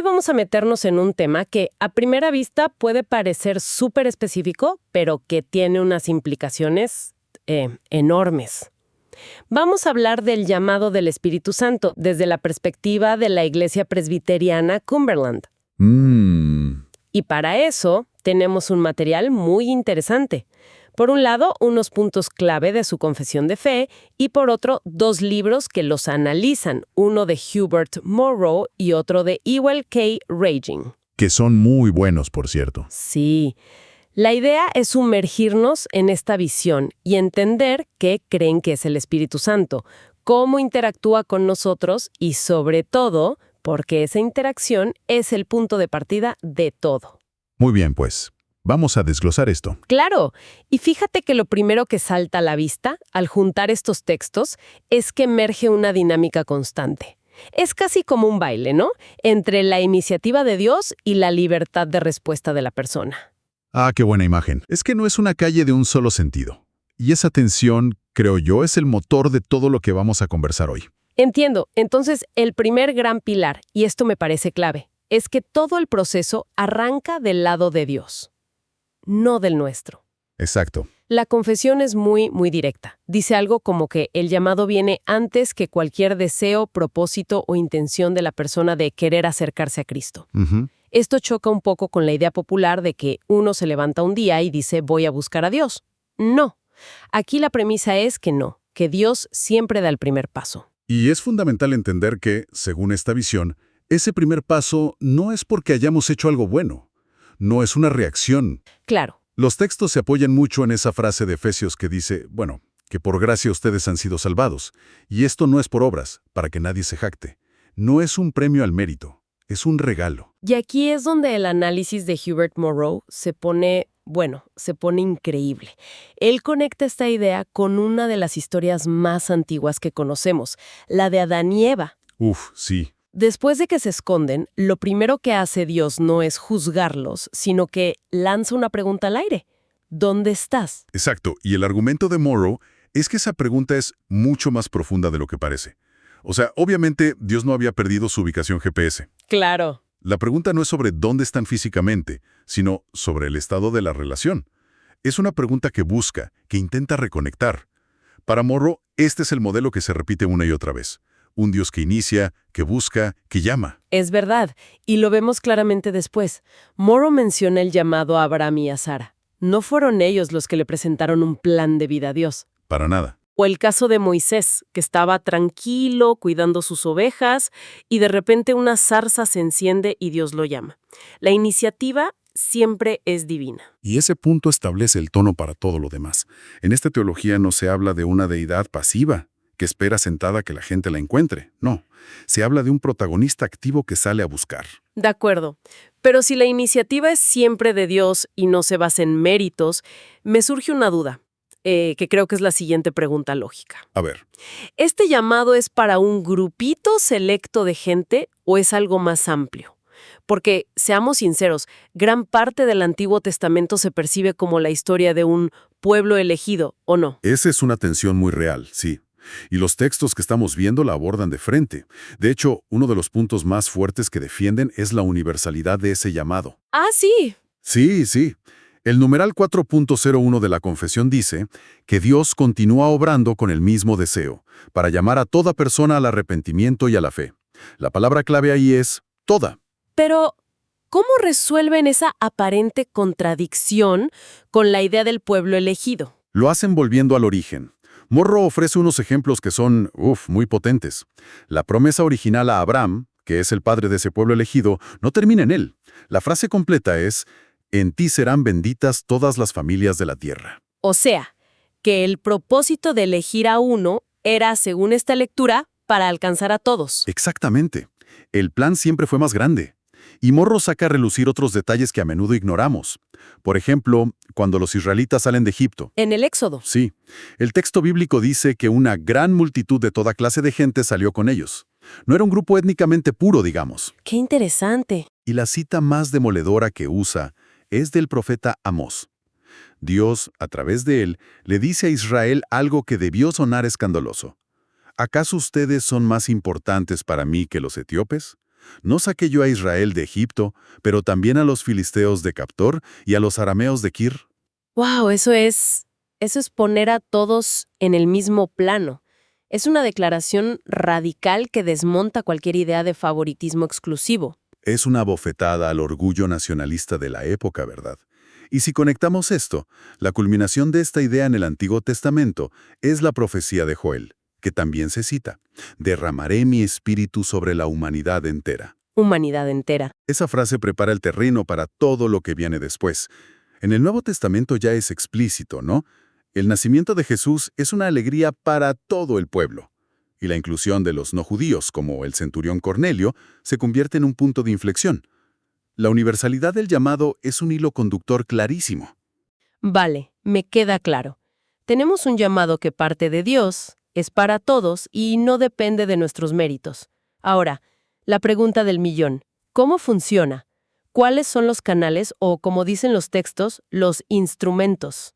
Hoy vamos a meternos en un tema que a primera vista puede parecer súper específico, pero que tiene unas implicaciones enormes. Vamos a hablar del llamado del Espíritu Santo desde la perspectiva de la Iglesia Presbiteriana Cumberland. Y para eso tenemos un material muy interesante. Por un lado, unos puntos clave de su confesión de fe y por otro, 2 libros que los analizan, uno de Hubert Morrow y otro de Ewell K. Raging. Que son muy buenos, por cierto. Sí. La idea es sumergirnos en esta visión y entender qué creen que es el Espíritu Santo, cómo interactúa con nosotros y, sobre todo, porque esa interacción es el punto de partida de todo. Muy bien, pues. Vamos a desglosar esto. Claro, y fíjate que lo primero que salta a la vista al juntar estos textos es que emerge una dinámica constante. Es casi como un baile, ¿no? Entre la iniciativa de Dios y la libertad de respuesta de la persona. Ah, qué buena imagen. Es que no es una calle de un solo sentido. Y esa tensión, creo yo, es el motor de todo lo que vamos a conversar hoy. Entiendo. Entonces, el primer gran pilar, y esto me parece clave, es que todo el proceso arranca del lado de Dios, no del nuestro. Exacto. La confesión es muy directa. Dice algo como que el llamado viene antes que cualquier deseo, propósito o intención de la persona de querer acercarse a Cristo. Esto choca un poco con la idea popular de que uno se levanta un día y dice voy a buscar a Dios. No. Aquí la premisa es que no, que Dios siempre da el primer paso. Y es fundamental entender que, según esta visión, ese primer paso no es porque hayamos hecho algo bueno. No es una reacción. Claro. Los textos se apoyan mucho en esa frase de Efesios que dice, que por gracia ustedes han sido salvados. Y esto no es por obras, para que nadie se jacte. No es un premio al mérito, es un regalo. Y aquí es donde el análisis de Hubert Morrow se pone increíble. Él conecta esta idea con una de las historias más antiguas que conocemos, la de Adán y Eva. Sí. Después de que se esconden, lo primero que hace Dios no es juzgarlos, sino que lanza una pregunta al aire. ¿Dónde estás? Exacto, y el argumento de Morrow es que esa pregunta es mucho más profunda de lo que parece. O sea, obviamente Dios no había perdido su ubicación GPS. Claro. La pregunta no es sobre dónde están físicamente, sino sobre el estado de la relación. Es una pregunta que busca, que intenta reconectar. Para Morrow, este es el modelo que se repite una y otra vez. Un Dios que inicia, que busca, que llama. Es verdad, y lo vemos claramente después. Morrow menciona el llamado a Abraham y a Sara. No fueron ellos los que le presentaron un plan de vida a Dios. Para nada. O el caso de Moisés, que estaba tranquilo, cuidando sus ovejas, y de repente una zarza se enciende y Dios lo llama. La iniciativa siempre es divina. Y ese punto establece el tono para todo lo demás. En esta teología no se habla de una deidad pasiva, que espera sentada que la gente la encuentre. No, se habla de un protagonista activo que sale a buscar. De acuerdo, pero si la iniciativa es siempre de Dios y no se basa en méritos, me surge una duda, que creo que es la siguiente pregunta lógica. A ver. ¿Este llamado es para un grupito selecto de gente o es algo más amplio? Porque, seamos sinceros, gran parte del Antiguo Testamento se percibe como la historia de un pueblo elegido, ¿o no? Esa es una tensión muy real, sí. Y los textos que estamos viendo la abordan de frente. De hecho, uno de los puntos más fuertes que defienden es la universalidad de ese llamado. Ah, sí. Sí. El numeral 4.01 de la confesión dice que Dios continúa obrando con el mismo deseo, para llamar a toda persona al arrepentimiento y a la fe. La palabra clave ahí es toda. Pero, ¿cómo resuelven esa aparente contradicción con la idea del pueblo elegido? Lo hacen volviendo al origen. Morrow ofrece unos ejemplos que son, muy potentes. La promesa original a Abraham, que es el padre de ese pueblo elegido, no termina en él. La frase completa es, en ti serán benditas todas las familias de la tierra. O sea, que el propósito de elegir a uno era, según esta lectura, para alcanzar a todos. Exactamente. El plan siempre fue más grande. Y Morrow saca a relucir otros detalles que a menudo ignoramos. Por ejemplo, cuando los israelitas salen de Egipto. En el Éxodo. Sí. El texto bíblico dice que una gran multitud de toda clase de gente salió con ellos. No era un grupo étnicamente puro, digamos. ¡Qué interesante! Y la cita más demoledora que usa es del profeta Amós. Dios, a través de él, le dice a Israel algo que debió sonar escandaloso. ¿Acaso ustedes son más importantes para mí que los etíopes? ¿No saqué yo a Israel de Egipto, pero también a los filisteos de Captor y a los arameos de Kir? ¡Wow! Eso es poner a todos en el mismo plano. Es una declaración radical que desmonta cualquier idea de favoritismo exclusivo. Es una bofetada al orgullo nacionalista de la época, ¿verdad? Y si conectamos esto, la culminación de esta idea en el Antiguo Testamento es la profecía de Joel, que también se cita: derramaré mi espíritu sobre la humanidad entera. Humanidad entera. Esa frase prepara el terreno para todo lo que viene después. En el Nuevo Testamento ya es explícito, ¿no? El nacimiento de Jesús es una alegría para todo el pueblo. Y la inclusión de los no judíos, como el centurión Cornelio, se convierte en un punto de inflexión. La universalidad del llamado es un hilo conductor clarísimo. Vale, me queda claro. Tenemos un llamado que parte de Dios, es para todos y no depende de nuestros méritos. Ahora, la pregunta del millón: ¿cómo funciona? ¿Cuáles son los canales o, como dicen los textos, los instrumentos?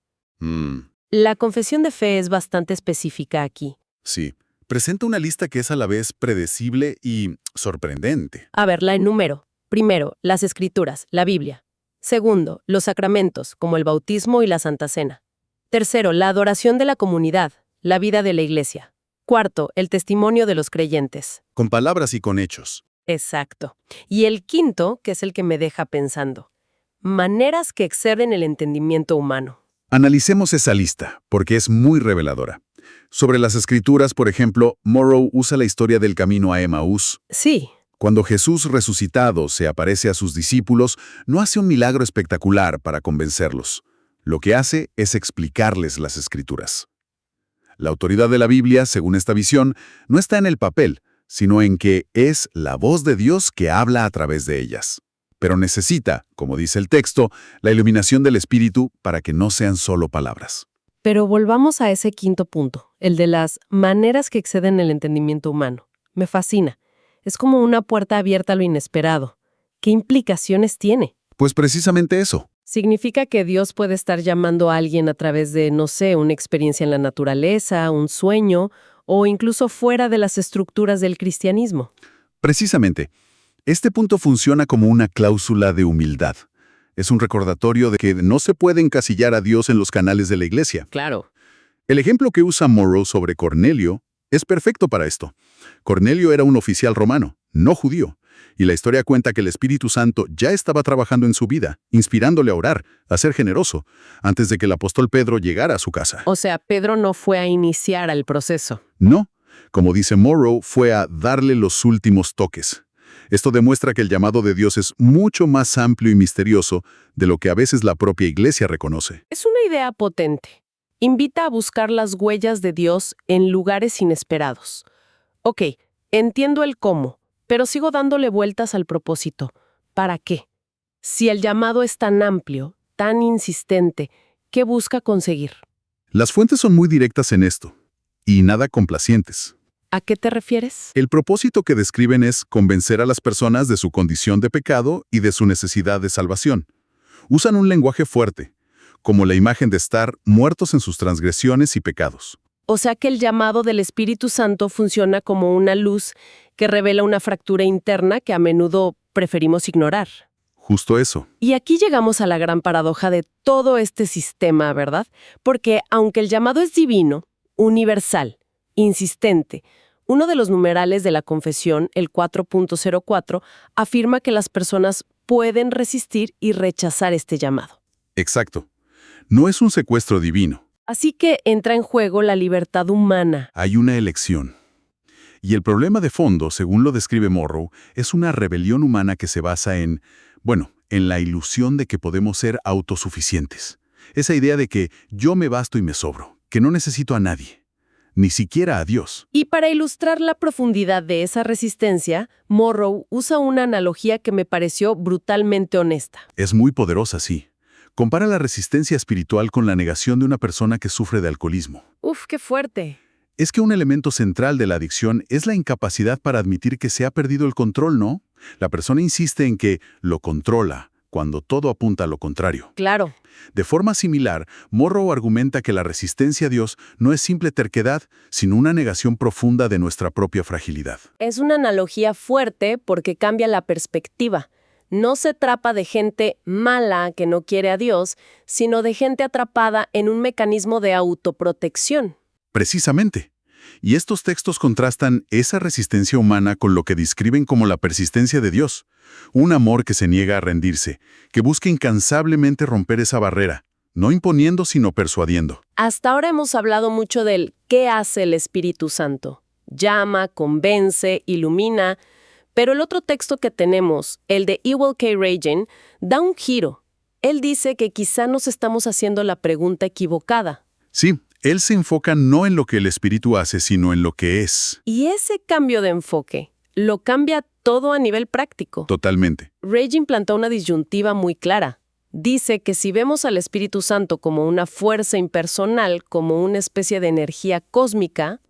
La confesión de fe es bastante específica aquí. Sí, presenta una lista que es a la vez predecible y sorprendente. A ver, la enumero. Primero, las Escrituras, la Biblia. Segundo, los sacramentos, como el bautismo y la Santa Cena. Tercero, la adoración de la comunidad, la vida de la Iglesia. Cuarto, el testimonio de los creyentes. Con palabras y con hechos. Exacto. Y el quinto, que es el que me deja pensando: maneras que exceden el entendimiento humano. Analicemos esa lista, porque es muy reveladora. Sobre las Escrituras, por ejemplo, Morrow usa la historia del camino a Emaús. Sí. Cuando Jesús resucitado se aparece a sus discípulos, no hace un milagro espectacular para convencerlos. Lo que hace es explicarles las Escrituras. La autoridad de la Biblia, según esta visión, no está en el papel, sino en que es la voz de Dios que habla a través de ellas. Pero necesita, como dice el texto, la iluminación del Espíritu para que no sean solo palabras. Pero volvamos a ese quinto punto, el de las maneras que exceden el entendimiento humano. Me fascina. Es como una puerta abierta a lo inesperado. ¿Qué implicaciones tiene? Pues precisamente eso. Significa que Dios puede estar llamando a alguien a través de, no sé, una experiencia en la naturaleza, un sueño, o incluso fuera de las estructuras del cristianismo. Precisamente. Este punto funciona como una cláusula de humildad. Es un recordatorio de que no se puede encasillar a Dios en los canales de la Iglesia. Claro. El ejemplo que usa Morrow sobre Cornelio es perfecto para esto. Cornelio era un oficial romano, no judío, y la historia cuenta que el Espíritu Santo ya estaba trabajando en su vida, inspirándole a orar, a ser generoso, antes de que el apóstol Pedro llegara a su casa. O sea, Pedro no fue a iniciar el proceso. No, como dice Morrow, fue a darle los últimos toques. Esto demuestra que el llamado de Dios es mucho más amplio y misterioso de lo que a veces la propia Iglesia reconoce. Es una idea potente. Invita a buscar las huellas de Dios en lugares inesperados. Ok, entiendo el cómo, pero sigo dándole vueltas al propósito. ¿Para qué? Si el llamado es tan amplio, tan insistente, ¿qué busca conseguir? Las fuentes son muy directas en esto, y nada complacientes. ¿A qué te refieres? El propósito que describen es convencer a las personas de su condición de pecado y de su necesidad de salvación. Usan un lenguaje fuerte, como la imagen de estar muertos en sus transgresiones y pecados. O sea que el llamado del Espíritu Santo funciona como una luz que revela una fractura interna que a menudo preferimos ignorar. Justo eso. Y aquí llegamos a la gran paradoja de todo este sistema, ¿verdad? Porque aunque el llamado es divino, universal, insistente, uno de los numerales de la confesión, el 4.04, afirma que las personas pueden resistir y rechazar este llamado. Exacto. No es un secuestro divino. Así que entra en juego la libertad humana. Hay una elección. Y el problema de fondo, según lo describe Morrow, es una rebelión humana que se basa en la ilusión de que podemos ser autosuficientes. Esa idea de que yo me basto y me sobro, que no necesito a nadie, ni siquiera a Dios. Y para ilustrar la profundidad de esa resistencia, Morrow usa una analogía que me pareció brutalmente honesta. Es muy poderosa, sí. Compara la resistencia espiritual con la negación de una persona que sufre de alcoholismo. ¡Uf, qué fuerte! Es que un elemento central de la adicción es la incapacidad para admitir que se ha perdido el control, ¿no? La persona insiste en que lo controla, cuando todo apunta a lo contrario. Claro. De forma similar, Morrow argumenta que la resistencia a Dios no es simple terquedad, sino una negación profunda de nuestra propia fragilidad. Es una analogía fuerte porque cambia la perspectiva. No se trata de gente mala que no quiere a Dios, sino de gente atrapada en un mecanismo de autoprotección. Precisamente. Y estos textos contrastan esa resistencia humana con lo que describen como la persistencia de Dios. Un amor que se niega a rendirse, que busca incansablemente romper esa barrera, no imponiendo sino persuadiendo. Hasta ahora hemos hablado mucho del qué hace el Espíritu Santo. Llama, convence, ilumina. Pero el otro texto que tenemos, el de Ewell K. Reagan, da un giro. Él dice que quizá nos estamos haciendo la pregunta equivocada. Sí, él se enfoca no en lo que el Espíritu hace, sino en lo que es. Y ese cambio de enfoque lo cambia todo a nivel práctico. Totalmente. Reagan plantó una disyuntiva muy clara. Dice que si vemos al Espíritu Santo como una fuerza impersonal, como una especie de energía cósmica,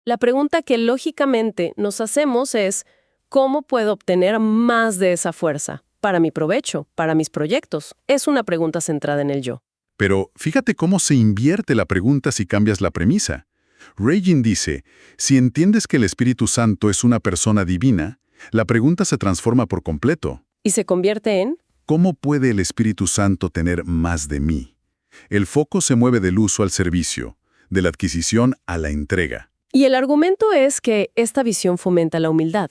la pregunta que lógicamente nos hacemos es, ¿cómo puedo obtener más de esa fuerza? Para mi provecho, para mis proyectos. Es una pregunta centrada en el yo. Pero fíjate cómo se invierte la pregunta si cambias la premisa. Reagan dice, si entiendes que el Espíritu Santo es una persona divina, la pregunta se transforma por completo. ¿Y se convierte en? ¿Cómo puede el Espíritu Santo tener más de mí? El foco se mueve del uso al servicio, de la adquisición a la entrega. Y el argumento es que esta visión fomenta la humildad.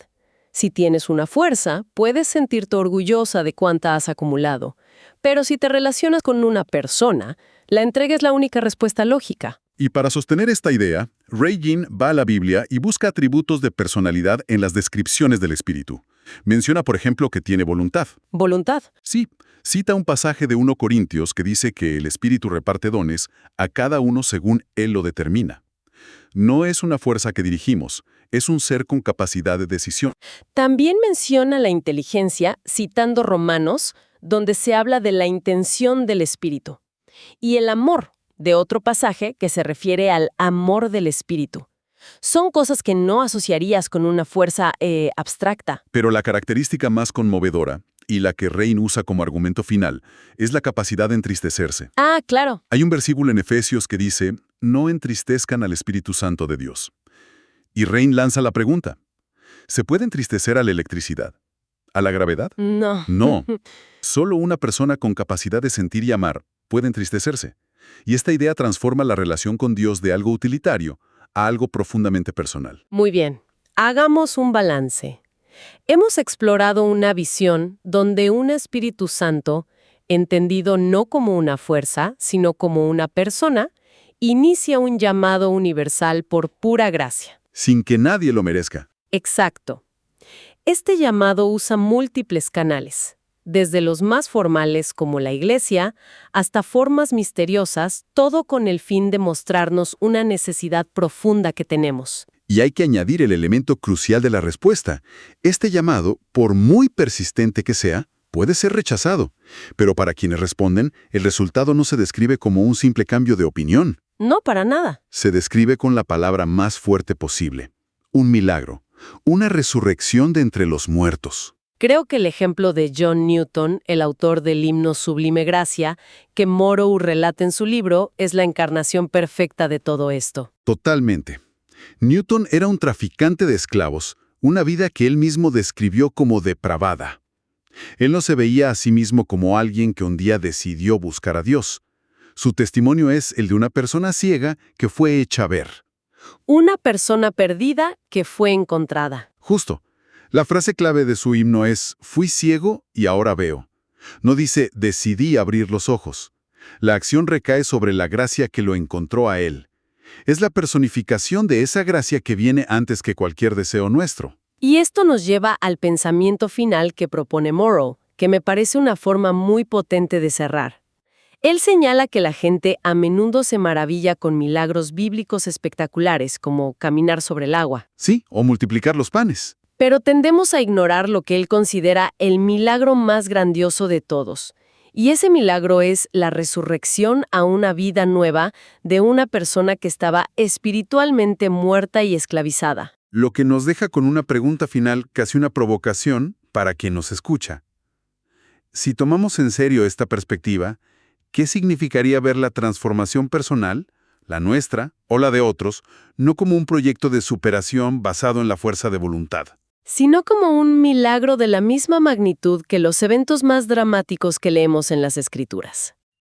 Si tienes una fuerza, puedes sentirte orgullosa de cuánta has acumulado. Pero si te relacionas con una persona, la entrega es la única respuesta lógica. Y para sostener esta idea, Reagan va a la Biblia y busca atributos de personalidad en las descripciones del Espíritu. Menciona, por ejemplo, que tiene voluntad. ¿Voluntad? Sí, cita un pasaje de 1 Corintios que dice que el Espíritu reparte dones a cada uno según Él lo determina. No es una fuerza que dirigimos, es un ser con capacidad de decisión. También menciona la inteligencia, citando Romanos, donde se habla de la intención del Espíritu. Y el amor, de otro pasaje que se refiere al amor del Espíritu. Son cosas que no asociarías con una fuerza abstracta. Pero la característica más conmovedora, y la que Rein usa como argumento final, es la capacidad de entristecerse. Ah, claro. Hay un versículo en Efesios que dice, no entristezcan al Espíritu Santo de Dios. Y Rein lanza la pregunta, ¿se puede entristecer a la electricidad? ¿A la gravedad? No. No. Solo una persona con capacidad de sentir y amar puede entristecerse. Y esta idea transforma la relación con Dios de algo utilitario a algo profundamente personal. Muy bien. Hagamos un balance. Hemos explorado una visión donde un Espíritu Santo, entendido no como una fuerza, sino como una persona, inicia un llamado universal por pura gracia. Sin que nadie lo merezca. Exacto. Este llamado usa múltiples canales, desde los más formales como la Iglesia, hasta formas misteriosas, todo con el fin de mostrarnos una necesidad profunda que tenemos. Y hay que añadir el elemento crucial de la respuesta. Este llamado, por muy persistente que sea, puede ser rechazado. Pero para quienes responden, el resultado no se describe como un simple cambio de opinión. No, para nada. Se describe con la palabra más fuerte posible. Un milagro. Una resurrección de entre los muertos. Creo que el ejemplo de John Newton, el autor del himno Sublime Gracia, que Morrow relata en su libro, es la encarnación perfecta de todo esto. Totalmente. Newton era un traficante de esclavos, una vida que él mismo describió como depravada. Él no se veía a sí mismo como alguien que un día decidió buscar a Dios. Su testimonio es el de una persona ciega que fue hecha ver. Una persona perdida que fue encontrada. Justo. La frase clave de su himno es, fui ciego y ahora veo. No dice, decidí abrir los ojos. La acción recae sobre la gracia que lo encontró a él. Es la personificación de esa gracia que viene antes que cualquier deseo nuestro. Y esto nos lleva al pensamiento final que propone Morrow, que me parece una forma muy potente de cerrar. Él señala que la gente a menudo se maravilla con milagros bíblicos espectaculares, como caminar sobre el agua. Sí, o multiplicar los panes. Pero tendemos a ignorar lo que él considera el milagro más grandioso de todos. Y ese milagro es la resurrección a una vida nueva de una persona que estaba espiritualmente muerta y esclavizada. Lo que nos deja con una pregunta final, casi una provocación, para quien nos escucha. Si tomamos en serio esta perspectiva, ¿qué significaría ver la transformación personal, la nuestra o la de otros, no como un proyecto de superación basado en la fuerza de voluntad? Sino como un milagro de la misma magnitud que los eventos más dramáticos que leemos en las Escrituras?